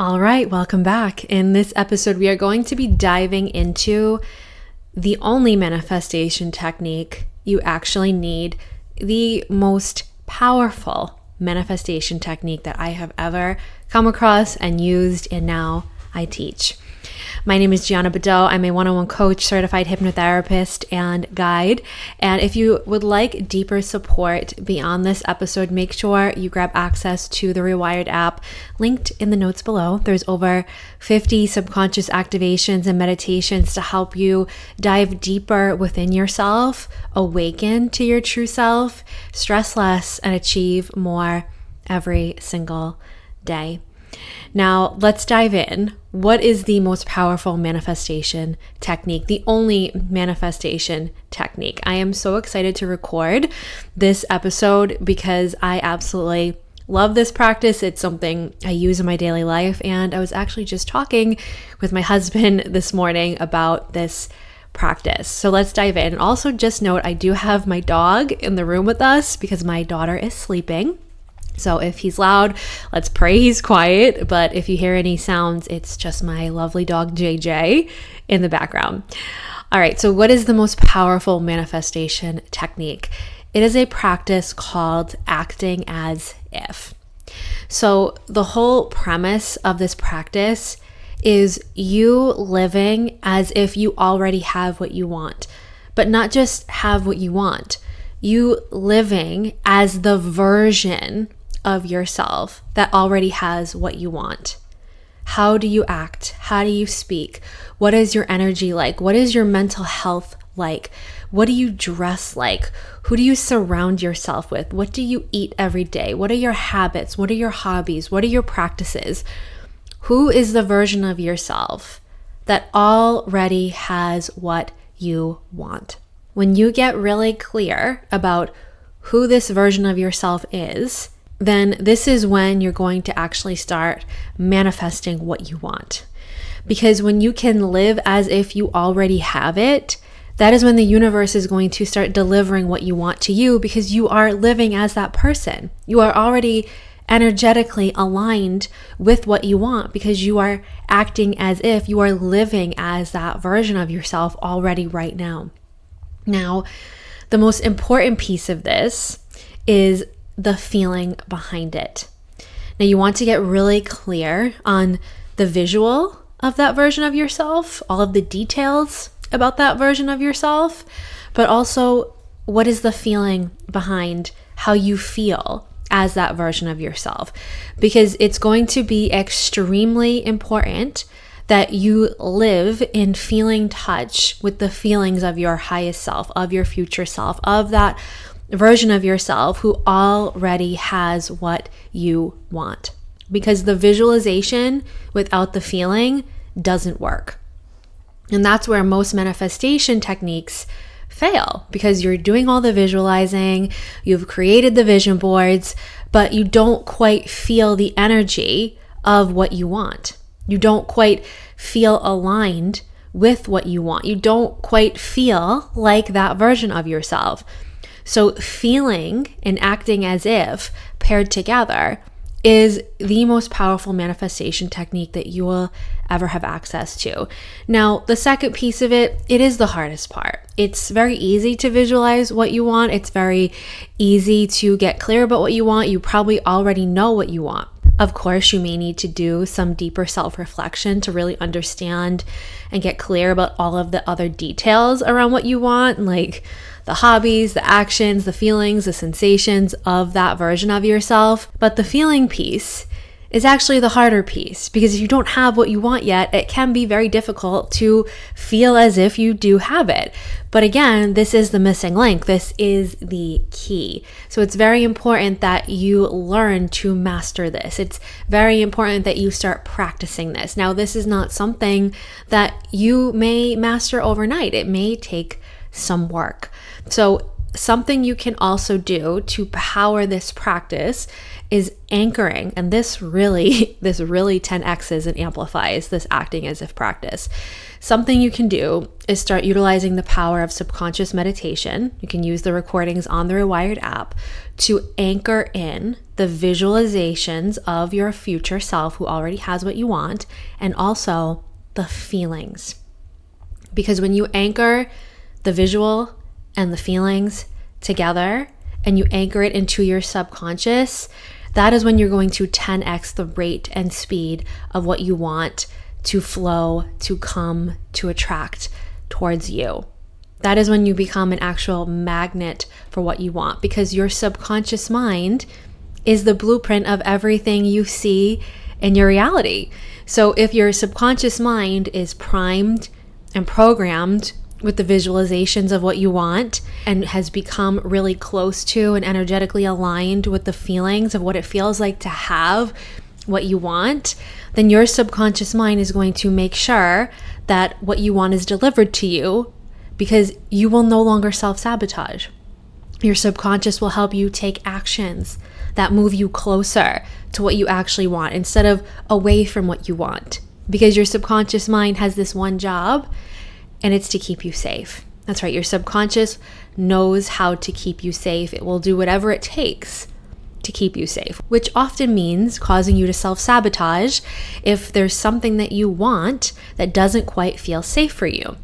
All right, welcome back. In this episode, we are going to be diving into the only manifestation technique you actually need, the most powerful manifestation technique that I have ever come across and used, and now I teach. My name is Gianna Badot. I'm a one-on-one coach, certified hypnotherapist, and guide. And if you would like deeper support beyond this episode, make sure you grab access to the Rewired app linked in the notes below. There's over 50 subconscious activations and meditations to help you dive deeper within yourself, awaken to your true self, stress less, and achieve more every single day. Now, let's dive in. What is the most powerful manifestation technique? The only manifestation technique. I am so excited to record this episode because I absolutely love this practice. It's something I use in my daily life, and I was actually just talking with my husband this morning about this practice. So let's dive in. And also just note, I do have my dog in the room with us because my daughter is sleeping. So if he's loud, let's pray he's quiet. But if you hear any sounds, it's just my lovely dog JJ in the background. All right, so what is the most powerful manifestation technique? It is a practice called acting as if. So the whole premise of this practice is you living as if you already have what you want, but not just have what you want. You living as the version of yourself that already has what you want. How do you act? How do you speak? What is your energy like? What is your mental health like? What do you dress like? Who do you surround yourself with? What do you eat every day? What are your habits? What are your hobbies? What are your practices? Who is the version of yourself that already has what you want? When you get really clear about who this version of yourself is, then this is when you're going to actually start manifesting what you want. Because when you can live as if you already have it, that is when the universe is going to start delivering what you want to you, because you are living as that person. You are already energetically aligned with what you want because you are acting as if you are living as that version of yourself already right now. Now, the most important piece of this is the feeling behind it. Now, you want to get really clear on the visual of that version of yourself, all of the details about that version of yourself, but also what is the feeling behind how you feel as that version of yourself, because it's going to be extremely important that you live in feeling touch with the feelings of your highest self, of your future self, of that version of yourself who already has what you want. Because the visualization without the feeling doesn't work. And that's where most manifestation techniques fail, because you're doing all the visualizing, you've created the vision boards, but you don't quite feel the energy of what you want. You don't quite feel aligned with what you want. You don't quite feel like that version of yourself. So feeling and acting as if paired together is the most powerful manifestation technique that you will ever have access to. Now, the second piece of it is the hardest part. It's very easy to visualize what you want. It's very easy to get clear about what you want. You probably already know what you want. Of course, you may need to do some deeper self-reflection to really understand and get clear about all of the other details around what you want, like the hobbies, the actions, the feelings, the sensations of that version of yourself. But the feeling piece is actually the harder piece, because if you don't have what you want yet, it can be very difficult to feel as if you do have it. But again, this is the missing link. This is the key. So it's very important that you learn to master this. It's very important that you start practicing this. Now, this is not something that you may master overnight. It may take some work. So something you can also do to power this practice is anchoring. And this really 10x's and amplifies this acting as if practice. Something you can do is start utilizing the power of subconscious meditation. You can use the recordings on the Rewired app to anchor in the visualizations of your future self who already has what you want, and also the feelings. Because when you anchor the visual and the feelings together and you anchor it into your subconscious, that is when you're going to 10x the rate and speed of what you want to flow, to come, to attract towards you. That is when you become an actual magnet for what you want, because your subconscious mind is the blueprint of everything you see in your reality. So if your subconscious mind is primed and programmed with the visualizations of what you want and has become really close to and energetically aligned with the feelings of what it feels like to have what you want, then your subconscious mind is going to make sure that what you want is delivered to you, because you will no longer self-sabotage. Your subconscious will help you take actions that move you closer to what you actually want instead of away from what you want, because your subconscious mind has this one job, and it's to keep you safe. That's right. Your subconscious knows how to keep you safe. It will do whatever it takes to keep you safe, which often means causing you to self-sabotage if there's something that you want that doesn't quite feel safe for you.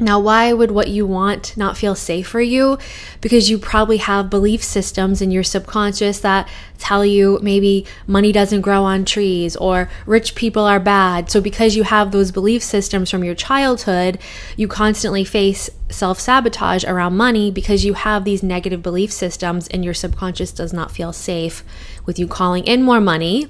Now, why would what you want not feel safe for you? Because you probably have belief systems in your subconscious that tell you maybe money doesn't grow on trees or rich people are bad. So because you have those belief systems from your childhood, you constantly face self-sabotage around money because you have these negative belief systems and your subconscious does not feel safe with you calling in more money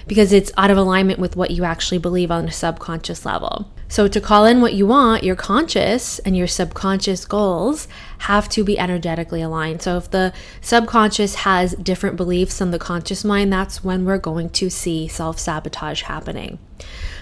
because it's out of alignment with what you actually believe on a subconscious level. So to call in what you want, your conscious and your subconscious goals have to be energetically aligned. So if the subconscious has different beliefs than the conscious mind, that's when we're going to see self-sabotage happening.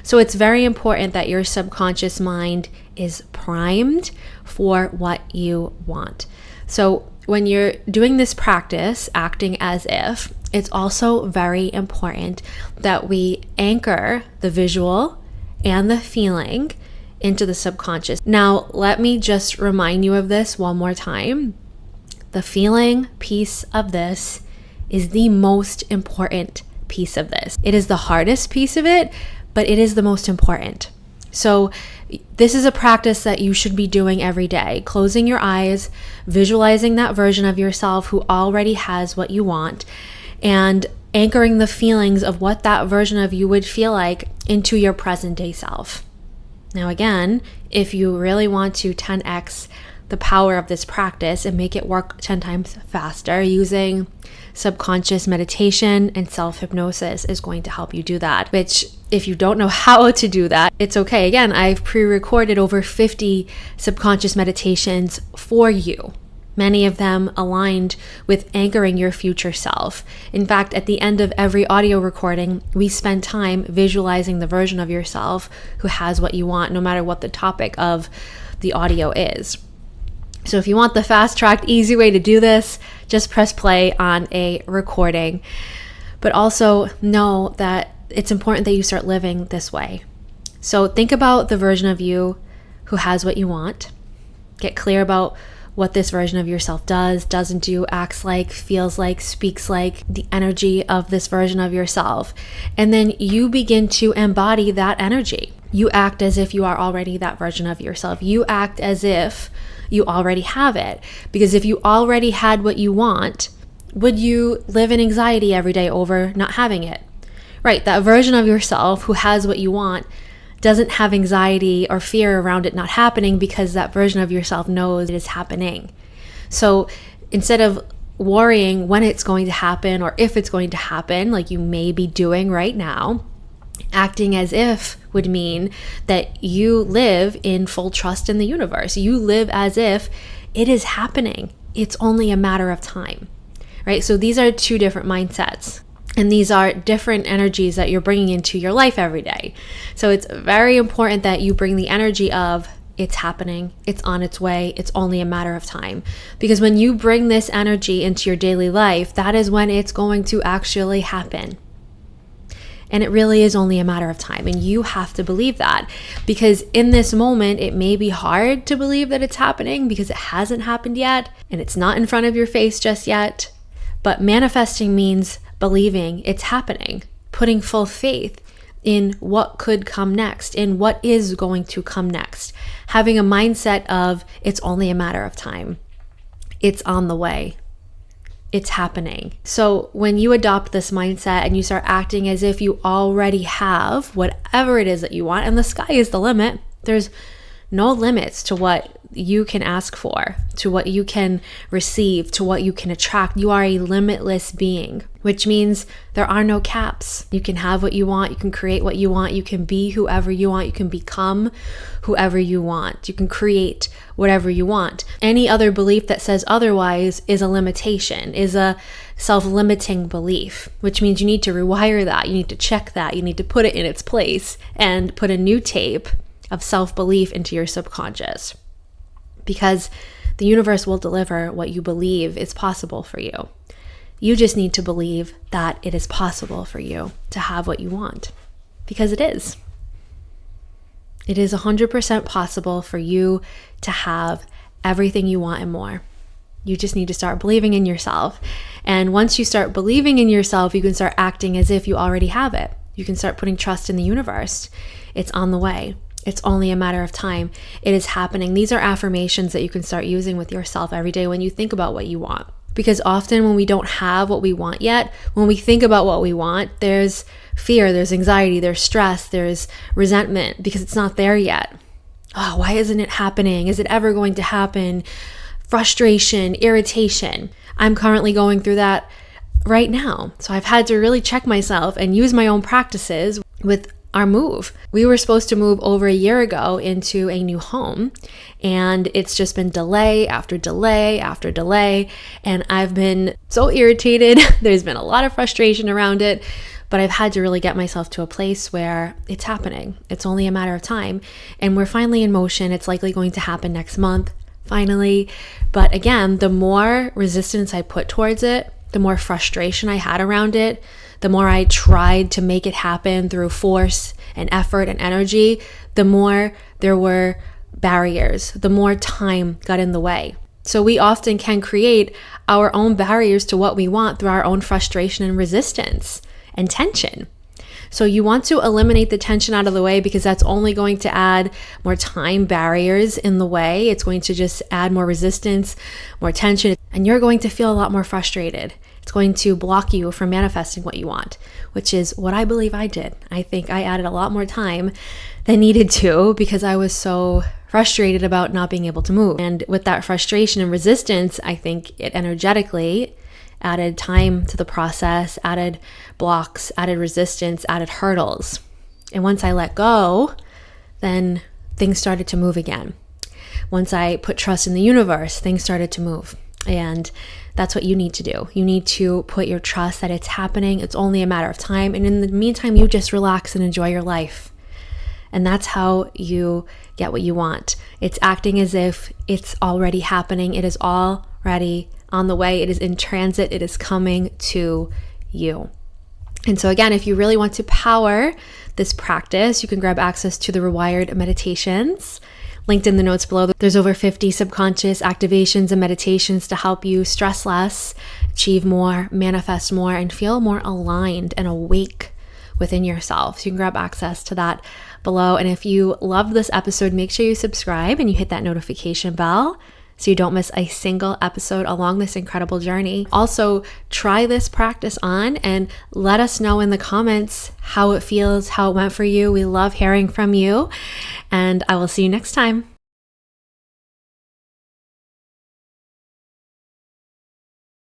So it's very important that your subconscious mind is primed for what you want. So when you're doing this practice, acting as if, it's also very important that we anchor the visual and the feeling into the subconscious. Now, let me just remind you of this one more time. The feeling piece of this is the most important piece of this. It is the hardest piece of it, but it is the most important. So this is a practice that you should be doing every day, closing your eyes, visualizing that version of yourself who already has what you want, and anchoring the feelings of what that version of you would feel like into your present day self. Now again, if you really want to 10x the power of this practice and make it work 10 times faster, using subconscious meditation and self-hypnosis is going to help you do that, which if you don't know how to do that, it's okay. Again, I've pre-recorded over 50 subconscious meditations for you. Many of them aligned with anchoring your future self. In fact, at the end of every audio recording, we spend time visualizing the version of yourself who has what you want, no matter what the topic of the audio is. So if you want the fast-tracked, easy way to do this, just press play on a recording. But also know that it's important that you start living this way. So think about the version of you who has what you want. Get clear about what this version of yourself does, doesn't do, acts like, feels like, speaks like, the energy of this version of yourself. And then you begin to embody that energy. You act as if you are already that version of yourself. You act as if you already have it. Because if you already had what you want, would you live in anxiety every day over not having it? Right, that version of yourself who has what you want doesn't have anxiety or fear around it not happening because that version of yourself knows it is happening. So instead of worrying when it's going to happen or if it's going to happen, like you may be doing right now, acting as if would mean that you live in full trust in the universe. You live as if it is happening. It's only a matter of time, right? So these are two different mindsets. And these are different energies that you're bringing into your life every day. So it's very important that you bring the energy of it's happening. It's on its way. It's only a matter of time. Because when you bring this energy into your daily life, that is when it's going to actually happen. And it really is only a matter of time. And you have to believe that, because in this moment, it may be hard to believe that it's happening because it hasn't happened yet and it's not in front of your face just yet. But manifesting means believing it's happening, putting full faith in what could come next, in what is going to come next, having a mindset of it's only a matter of time. It's on the way. It's happening. So when you adopt this mindset and you start acting as if you already have whatever it is that you want, and the sky is the limit, there's no limits to what you can ask for, to what you can receive, to what you can attract. You are a limitless being, which means there are no caps. You can have what you want. You can create what you want. You can be whoever you want. You can become whoever you want. You can create whatever you want. Any other belief that says otherwise is a limitation, is a self-limiting belief, which means you need to rewire that. You need to check that. You need to put it in its place and put a new tape of self-belief into your subconscious, because the universe will deliver what you believe is possible for you. You just need to believe that it is possible for you to have what you want, because it is. It is 100% possible for you to have everything you want and more. You just need to start believing in yourself. And once you start believing in yourself, you can start acting as if you already have it. You can start putting trust in the universe. It's on the way. It's only a matter of time. It is happening. These are affirmations that you can start using with yourself every day when you think about what you want. Because often when we don't have what we want yet, when we think about what we want, there's fear, there's anxiety, there's stress, there's resentment because it's not there yet. Oh, why isn't it happening? Is it ever going to happen? Frustration, irritation. I'm currently going through that right now. So I've had to really check myself and use my own practices with our move. We were supposed to move over a year ago into a new home, and it's just been delay after delay after delay, and I've been so irritated. There's been a lot of frustration around it, but I've had to really get myself to a place where it's happening. It's only a matter of time, and we're finally in motion. It's likely going to happen next month, finally. But again, the more resistance I put towards it, the more frustration I had around it, the more I tried to make it happen through force and effort and energy, the more there were barriers, the more time got in the way. So we often can create our own barriers to what we want through our own frustration and resistance and tension. So you want to eliminate the tension out of the way, because that's only going to add more time barriers in the way. It's going to just add more resistance, more tension, and you're going to feel a lot more frustrated. It's going to block you from manifesting what you want, which is what I believe I did. I think I added a lot more time than needed to because I was so frustrated about not being able to move. And with that frustration and resistance, I think it energetically added time to the process, added blocks, added resistance, added hurdles. And once I let go, then things started to move again. Once I put trust in the universe, things started to move. And that's what you need to do. You need to put your trust that it's happening. It's only a matter of time. And in the meantime, you just relax and enjoy your life. And that's how you get what you want. It's acting as if it's already happening. It is already on the way. It is in transit. It is coming to you. And so again, if you really want to power this practice, you can grab access to the Rewired meditations. Linked in the notes below, there's over 50 subconscious activations and meditations to help you stress less, achieve more, manifest more, and feel more aligned and awake within yourself. So you can grab access to that below. And if you love this episode, make sure you subscribe and you hit that notification bell so you don't miss a single episode along this incredible journey. Also, try this practice on and let us know in the comments how it feels, how it went for you. We love hearing from you, and I will see you next time.